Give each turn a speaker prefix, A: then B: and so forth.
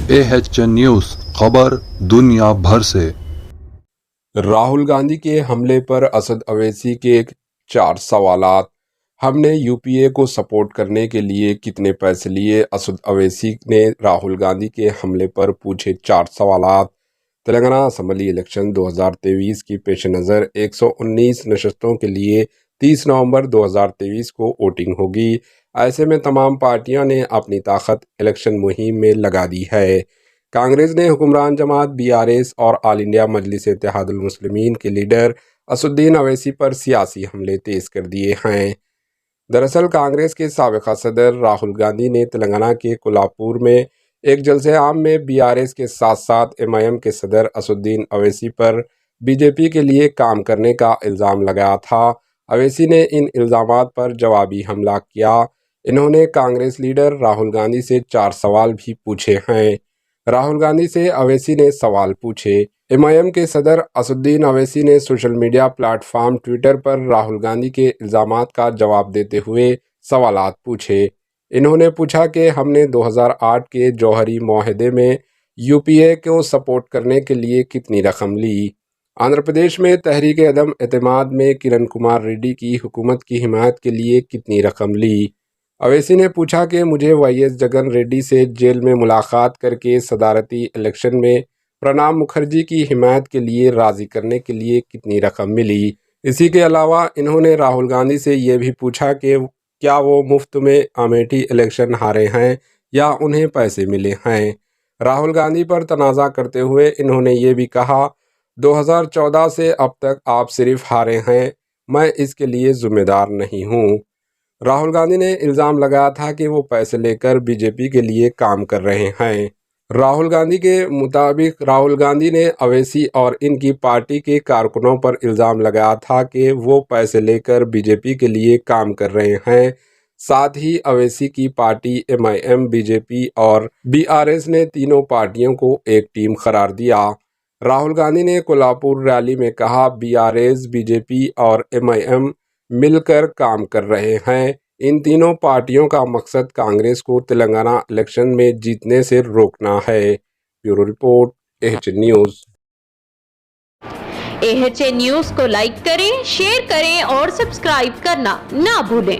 A: AHN news खबर दुनिया भर से।
B: राहुल गांधी के हमले पर असद अवैसी के 4 सवालात। हमने यूपीए को सपोर्ट करने के लिए कितने पैसे लिए? असद अवैसी ने राहुल गांधी के हमले पर पूछे 4 सवालात। तेलंगाना असम्बली इलेक्शन 2023 की पेश नज़र 119 नशस्तों के लिए 30 नवंबर 2023 को वोटिंग होगी। ऐसे में तमाम पार्टियों ने अपनी ताकत इलेक्शन मुहिम में लगा दी है। कांग्रेस ने हुक्मरान जमात बीआरएस और ऑल इंडिया मजलिस इत्तेहादुल मुस्लिमीन के लीडर असदुद्दीन अवैसी पर सियासी हमले तेज कर दिए हैं। दरअसल कांग्रेस के साबिका सदर राहुल गांधी ने तेलंगाना के कोल्हापुर में एक जलसे आम में बीआरएस के साथ साथ एमआईएम के सदर असदुद्दीन अवैसी पर बीजेपी के लिए काम करने का इल्ज़ाम लगाया था। अवैसी ने इन इल्ज़ामात पर जवाबी हमला किया। इन्होंने कांग्रेस लीडर राहुल गांधी से 4 सवाल भी पूछे हैं। राहुल गांधी से अवैसी ने सवाल पूछे। एमआईएम के सदर असदुद्दीन अवैसी ने सोशल मीडिया प्लेटफॉर्म ट्विटर पर राहुल गांधी के इल्ज़ामात का जवाब देते हुए सवालात पूछे। इन्होंने पूछा कि हमने 2008 के जौहरी मुआहदे में यूपीए को सपोर्ट करने के लिए कितनी रकम ली? आंध्र प्रदेश में तहरीक अदम एतमाद में किरण कुमार रेड्डी की हुकूमत की हिमायत के लिए कितनी रकम ली? अवैसी ने पूछा कि मुझे वाईएस जगन रेड्डी से जेल में मुलाकात करके सदारती इलेक्शन में प्रणब मुखर्जी की हिमायत के लिए राज़ी करने के लिए कितनी रकम मिली। इसी के अलावा इन्होंने राहुल गांधी से ये भी पूछा कि क्या वो मुफ्त में अमेठी इलेक्शन हारे हैं या उन्हें पैसे मिले हैं। राहुल गांधी पर तनाज़ा करते हुए इन्होंने ये भी कहा, 2014 से अब तक आप सिर्फ हारे हैं, मैं इसके लिए जिम्मेदार नहीं हूँ। राहुल गांधी ने इल्ज़ाम लगाया था कि वो पैसे लेकर बीजेपी के लिए काम कर रहे हैं। राहुल गांधी के मुताबिक राहुल गांधी ने अवैसी और इनकी पार्टी के कारकुनों पर इल्ज़ाम लगाया था कि वो पैसे लेकर बीजेपी के लिए काम कर रहे हैं। साथ ही अवैसी की पार्टी एमआईएम, बीजेपी और बीआरएस ने तीनों पार्टियों को एक टीम करार दिया। राहुल गांधी ने कोल्हापुर रैली में कहा, बीआरएस, बीजेपी और एमआईएम मिलकर काम कर रहे हैं। इन तीनों पार्टियों का मकसद कांग्रेस को तेलंगाना इलेक्शन में जीतने से रोकना है। Bureau report, AHN news.
C: AHN news को लाइक करें, शेयर करें और सब्सक्राइब करना ना भूलें।